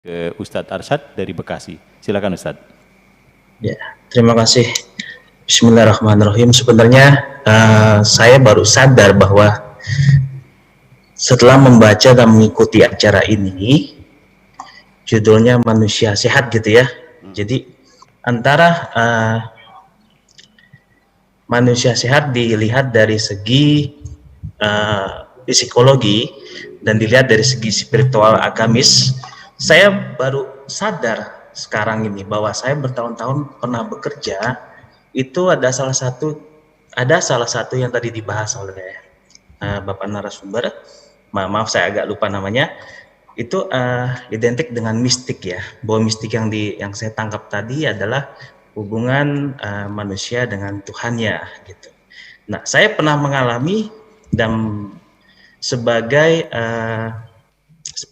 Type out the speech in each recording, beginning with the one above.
ke Ustadz Arsyad dari Bekasi. Silakan Ustadz. Ya, terima kasih. Bismillahirrahmanirrahim. Sebenarnya saya baru sadar bahwa setelah membaca dan mengikuti acara ini, judulnya Manusia Sehat gitu ya. Jadi antara manusia sehat dilihat dari segi psikologi dan dilihat dari segi spiritual agamis, saya baru sadar sekarang ini bahwa saya bertahun-tahun pernah bekerja. Itu ada salah satu yang tadi dibahas oleh Bapak narasumber, maaf saya agak lupa namanya, itu identik dengan mistik ya, bahwa mistik yang saya tangkap tadi adalah hubungan manusia dengan Tuhannya gitu. Nah, saya pernah mengalami dan sebagai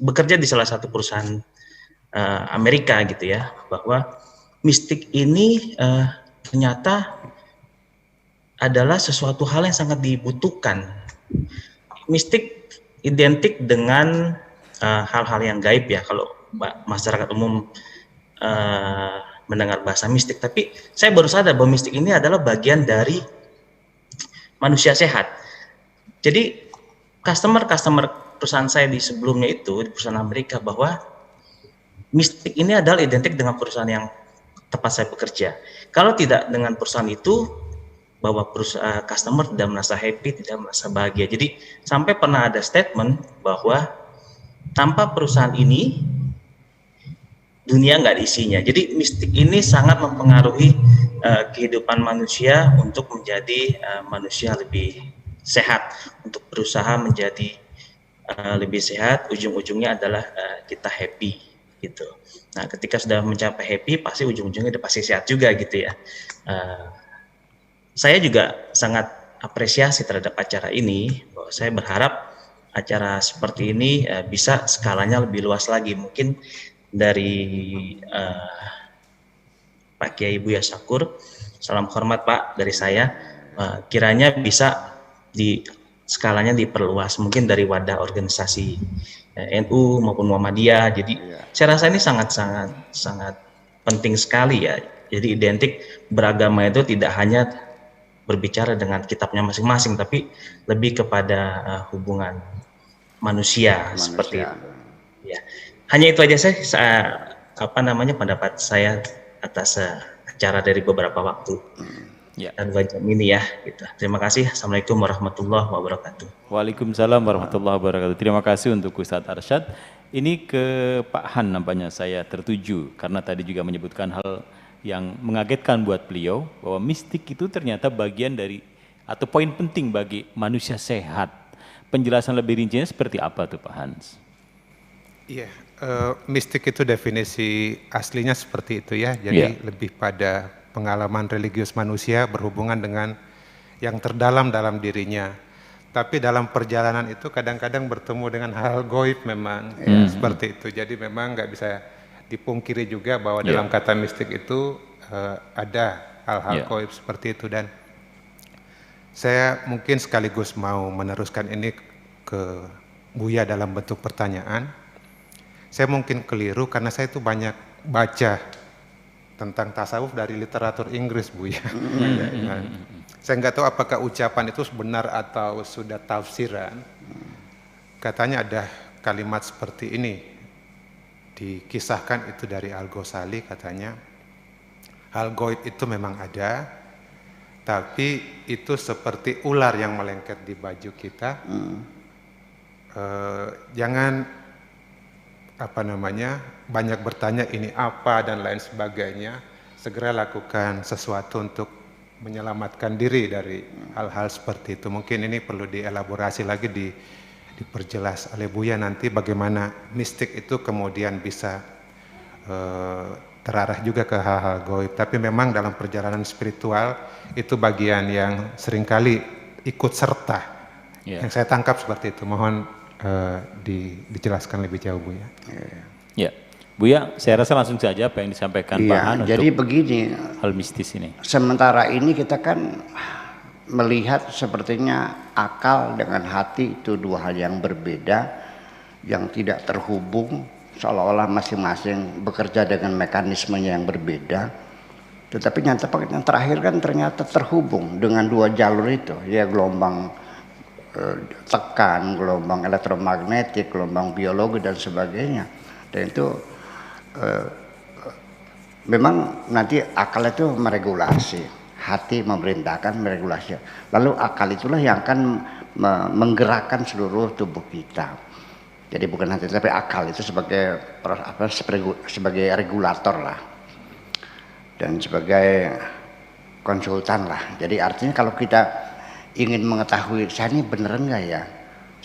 bekerja di salah satu perusahaan Amerika gitu ya, bahwa mistik ini ternyata adalah sesuatu hal yang sangat dibutuhkan. Mistik identik dengan hal-hal yang gaib ya, kalau masyarakat umum mendengar bahasa mistik. Tapi saya baru sadar bahwa mistik ini adalah bagian dari manusia sehat. Jadi customer perusahaan saya di sebelumnya itu, di perusahaan Amerika, bahwa mistik ini adalah identik dengan perusahaan yang tempat saya bekerja. Kalau tidak dengan perusahaan itu, bahwa customer tidak merasa happy, tidak merasa bahagia. Jadi sampai pernah ada statement bahwa tanpa perusahaan ini dunia nggak ada isinya. Jadi mistik ini sangat mempengaruhi kehidupan manusia untuk menjadi manusia lebih sehat, untuk berusaha menjadi lebih sehat. Ujung-ujungnya adalah kita happy gitu. Nah, ketika sudah mencapai happy, pasti ujung-ujungnya udah pasti sehat juga gitu ya. Saya juga sangat apresiasi terhadap acara ini. Bahwa saya berharap acara seperti ini bisa skalanya lebih luas lagi. Mungkin dari Pak Kiai Buya Syakur, salam hormat Pak dari saya, kiranya bisa skalanya diperluas, mungkin dari wadah organisasi NU maupun Muhammadiyah. Jadi saya rasa ini sangat penting sekali ya. Jadi identik beragama itu tidak hanya berbicara dengan kitabnya masing-masing, tapi lebih kepada hubungan manusia seperti itu. Ya, hanya itu aja pendapat saya atas acara dari beberapa waktu. Dan wajah ini ya gitu. Terima kasih. Assalamualaikum warahmatullahi wabarakatuh. Waalaikumsalam warahmatullahi wabarakatuh. Terima kasih untuk Ustadz Arsyad. Ini ke Pak Han nampaknya saya tertuju karena tadi juga menyebutkan hal yang mengagetkan buat beliau bahwa mistik itu ternyata bagian dari atau poin penting bagi manusia sehat. Penjelasan lebih rincinya seperti apa tuh Pak Hans? Iya, mistik itu definisi aslinya seperti itu ya. Jadi lebih pada pengalaman religius manusia berhubungan dengan yang terdalam dalam dirinya. Tapi dalam perjalanan itu kadang-kadang bertemu dengan hal goib memang seperti itu. Jadi memang nggak bisa dipungkiri juga bahwa dalam kata mistik itu ada hal-hal goib seperti itu. Dan saya mungkin sekaligus mau meneruskan ini ke Buya dalam bentuk pertanyaan. Saya mungkin keliru karena saya itu banyak baca tentang tasawuf dari literatur Inggris, Buya. Saya nggak tahu apakah ucapan itu benar atau sudah tafsiran. Katanya ada kalimat seperti ini, dikisahkan itu dari Al-Ghazali, katanya hal goib itu memang ada, tapi itu seperti ular yang melengket di baju kita. Jangan banyak bertanya ini apa dan lain sebagainya. Segera lakukan sesuatu untuk menyelamatkan diri dari hal-hal seperti itu. Mungkin ini perlu dielaborasi lagi, diperjelas oleh Buya nanti bagaimana mistik itu kemudian bisa terarah juga ke hal-hal goib. Tapi memang dalam perjalanan spiritual itu bagian yang seringkali ikut serta. Yang saya tangkap seperti itu. Mohon dijelaskan lebih jauh, Buya. Ya, Buya, saya rasa langsung saja apa yang disampaikan Pak Han jadi untuk begini, hal mistis ini. Sementara ini kita kan melihat sepertinya akal dengan hati itu dua hal yang berbeda, yang tidak terhubung, seolah-olah masing-masing bekerja dengan mekanismenya yang berbeda, tetapi nyata yang terakhir kan ternyata terhubung dengan dua jalur itu, ya gelombang tekan, gelombang elektromagnetik, gelombang biologi dan sebagainya. Dan itu memang nanti akal itu meregulasi, hati memerintahkan meregulasi. Lalu akal itulah yang akan menggerakkan seluruh tubuh kita. Jadi bukan hati tapi akal itu sebagai sebagai regulator lah dan sebagai konsultan lah. Jadi artinya kalau kita ingin mengetahui saya ini bener enggak ya,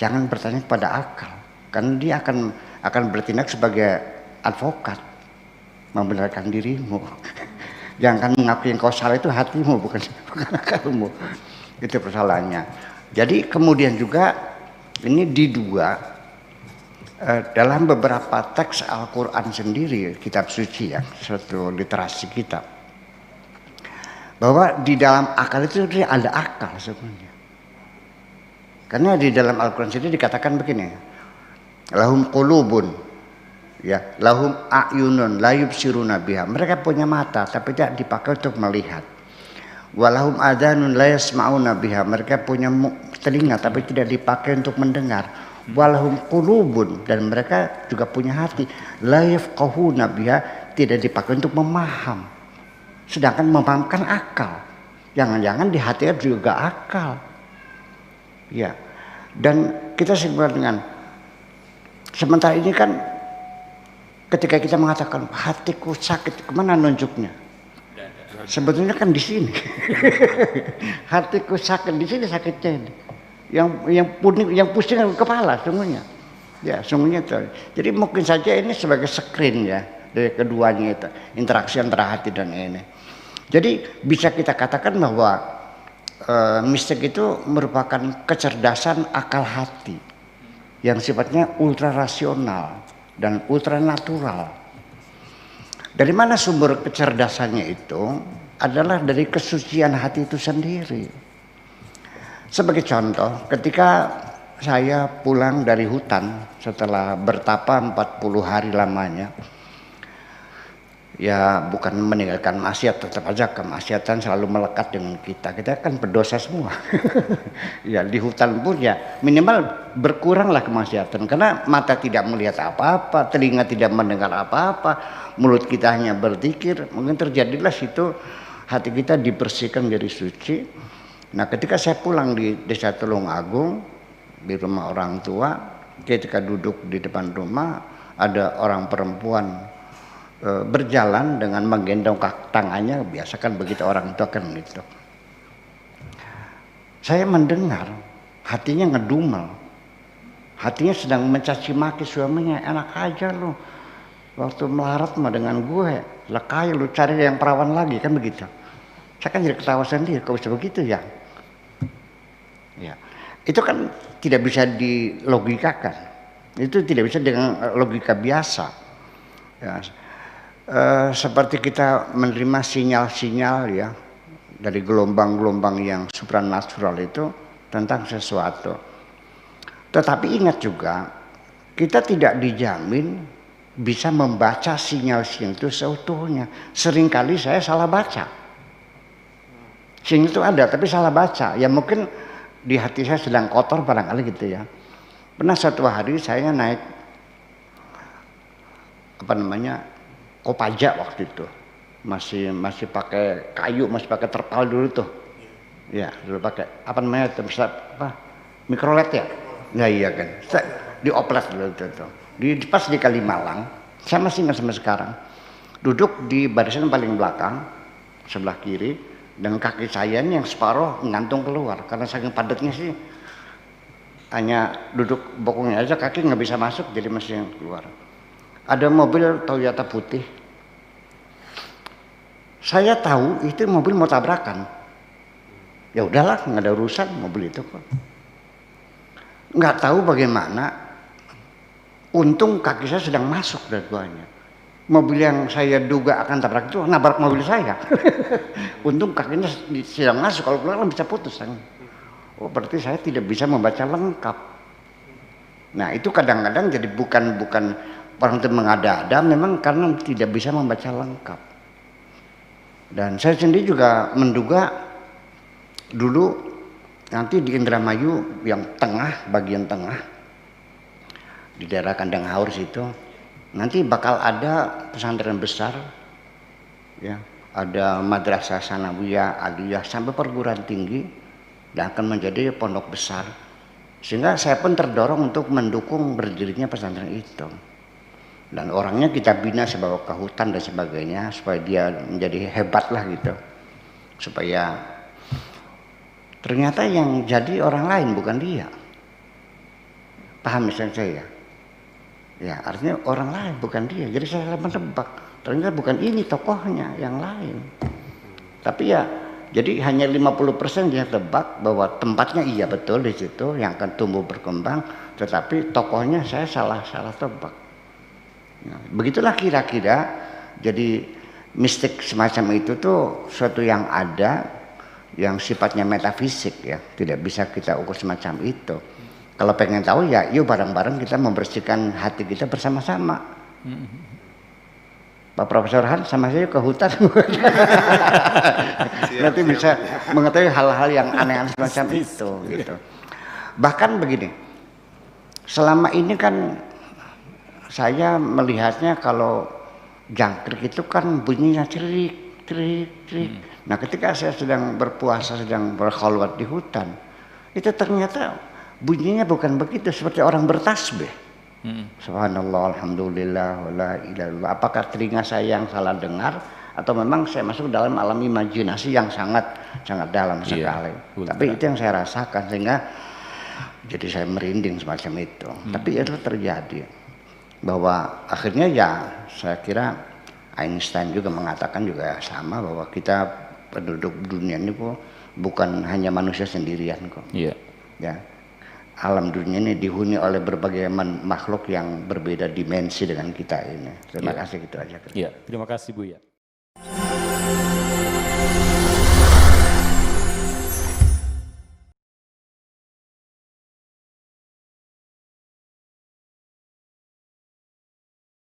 jangan bertanya kepada akal, karena dia akan bertindak sebagai advokat membenarkan dirimu. Jangan mengakui yang kau salah, itu hatimu bukan akalmu. Itu persoalannya. Jadi kemudian juga ini didua dalam beberapa teks Al-Quran sendiri, kitab suci ya, suatu literasi kita, bahwa di dalam akal itu ada akal sebenarnya. Karena di dalam Al-Quran sendiri dikatakan begini, lahum qulubun, ya, lahum a'yunun la yubsiruna biha. Mereka punya mata tapi tidak dipakai untuk melihat. Walahum adhanun la yasma'una biha. Mereka punya telinga tapi tidak dipakai untuk mendengar. Walahum qulubun, dan mereka juga punya hati, la yafqahuna biha, tidak dipakai untuk memaham. Sedangkan memahamkan akal. Jangan-jangan di hati juga akal. Ya. Dan kita sebut dengan sementara ini kan ketika kita mengatakan hatiku sakit, kemana nunjuknya? Sebetulnya kan di sini. Hatiku sakit, di sini sakitnya ini. Yang pusing kepala sungguhnya. Ya, sungguhnya itu. Jadi mungkin saja ini sebagai screen ya dari keduanya itu, interaksi antara hati dan ini. Jadi bisa kita katakan bahwa mistik itu merupakan kecerdasan akal hati yang sifatnya ultra rasional dan ultra natural. Dari mana sumber kecerdasannya itu? Adalah dari kesucian hati itu sendiri. Sebagai contoh, ketika saya pulang dari hutan setelah bertapa 40 hari lamanya, ya bukan meninggalkan maksiat, tetap aja kemaksiatan selalu melekat dengan kita. Kita kan berdosa semua. Ya di hutan pun ya minimal berkuranglah kemaksiatan, karena mata tidak melihat apa-apa, telinga tidak mendengar apa-apa, mulut kita hanya berzikir. Mungkin terjadilah situ hati kita dibersihkan jadi suci. Nah ketika saya pulang di desa Tulungagung, di rumah orang tua, ketika duduk di depan rumah ada orang perempuan berjalan dengan menggendong tangannya, biasa kan begitu orang tua kan gitu. Saya mendengar hatinya ngedumel, hatinya sedang mencaci maki suaminya, enak aja lu waktu melarat mah dengan gue, lekay lu cari yang perawan lagi, kan begitu. Saya kan jadi ketawa sendiri, kok bisa begitu ya? Ya, itu kan tidak bisa dilogikakan, itu tidak bisa dengan logika biasa. Ya, seperti kita menerima sinyal-sinyal ya dari gelombang-gelombang yang supranatural itu tentang sesuatu. Tetapi ingat juga, kita tidak dijamin bisa membaca sinyal-sinyal itu seutuhnya. Seringkali saya salah baca. Sinyal itu ada tapi salah baca. Ya mungkin di hati saya sedang kotor barangkali gitu ya. Pernah suatu hari saya naik Kopaja waktu itu, masih pakai kayu, masih pakai terpal dulu tuh. Ya dulu pakai mikrolet ya. Nah iya kan, di oplet dulu tuh. Pas di Kalimalang, saya masih ingat sampai sekarang. Duduk di barisan paling belakang sebelah kiri, dan kaki saya yang separuh ngantung keluar karena saking padatnya sih, hanya duduk bokongnya aja, kaki nggak bisa masuk, jadi masih keluar. Ada mobil Toyota putih, saya tahu itu mobil mau tabrakan. Ya udahlah, nggak ada urusan mobil itu kok. Nggak tahu bagaimana, untung kaki saya sedang masuk dari bawahnya. Mobil yang saya duga akan tabrak itu nabrak mobil saya. Untung kakinya sedang masuk, kalau keluar bisa putus. Oh berarti saya tidak bisa membaca lengkap. Nah itu kadang-kadang jadi bukan orang itu mengada-ada memang karena tidak bisa membaca lengkap. Dan saya sendiri juga menduga dulu nanti di Indramayu yang tengah, bagian tengah, di daerah Kandang Haur situ, nanti bakal ada pesantren besar, ya, ada madrasah sanawiyah, aliyah, sampai perguruan tinggi, dan akan menjadi pondok besar. Sehingga saya pun terdorong untuk mendukung berdirinya pesantren itu. Dan orangnya kita bina sebagai ke hutan dan sebagainya supaya dia menjadi hebat lah gitu, supaya ternyata yang jadi orang lain bukan dia. Paham misalnya saya? Ya artinya orang lain bukan dia. Jadi saya menebak ternyata bukan ini tokohnya, yang lain. Tapi ya jadi hanya 50% dia tebak bahwa tempatnya iya betul di situ yang akan tumbuh berkembang, tetapi tokohnya saya salah tebak. Nah, begitulah kira-kira. Jadi mistik semacam itu tuh suatu yang ada, yang sifatnya metafisik ya, tidak bisa kita ukur semacam itu. Kalau pengen tahu ya yuk bareng-bareng kita membersihkan hati kita bersama-sama. Pak Profesor Han sama saya ke hutan nanti bisa mengetahui hal-hal yang aneh-aneh semacam itu gitu. Bahkan begini, selama ini kan saya melihatnya kalau jangkrik itu kan bunyinya cerik, cerik, cerik. Nah ketika saya sedang berpuasa, sedang berkhalwat di hutan, itu ternyata bunyinya bukan begitu, seperti orang bertasbih. Subhanallah, alhamdulillah, wala ilaha illallah. Apakah telinga saya yang salah dengar, atau memang saya masuk dalam alam imajinasi yang sangat dalam sekali. Tapi itu yang saya rasakan, sehingga jadi saya merinding semacam itu. Tapi itu terjadi. Bahwa akhirnya ya saya kira Einstein juga mengatakan juga sama, bahwa kita penduduk dunia ini kok bukan hanya manusia sendirian kok. Iya. Ya. Alam dunia ini dihuni oleh berbagai makhluk yang berbeda dimensi dengan kita ini. Terima kasih, gitu aja. Iya, terima kasih Bu ya.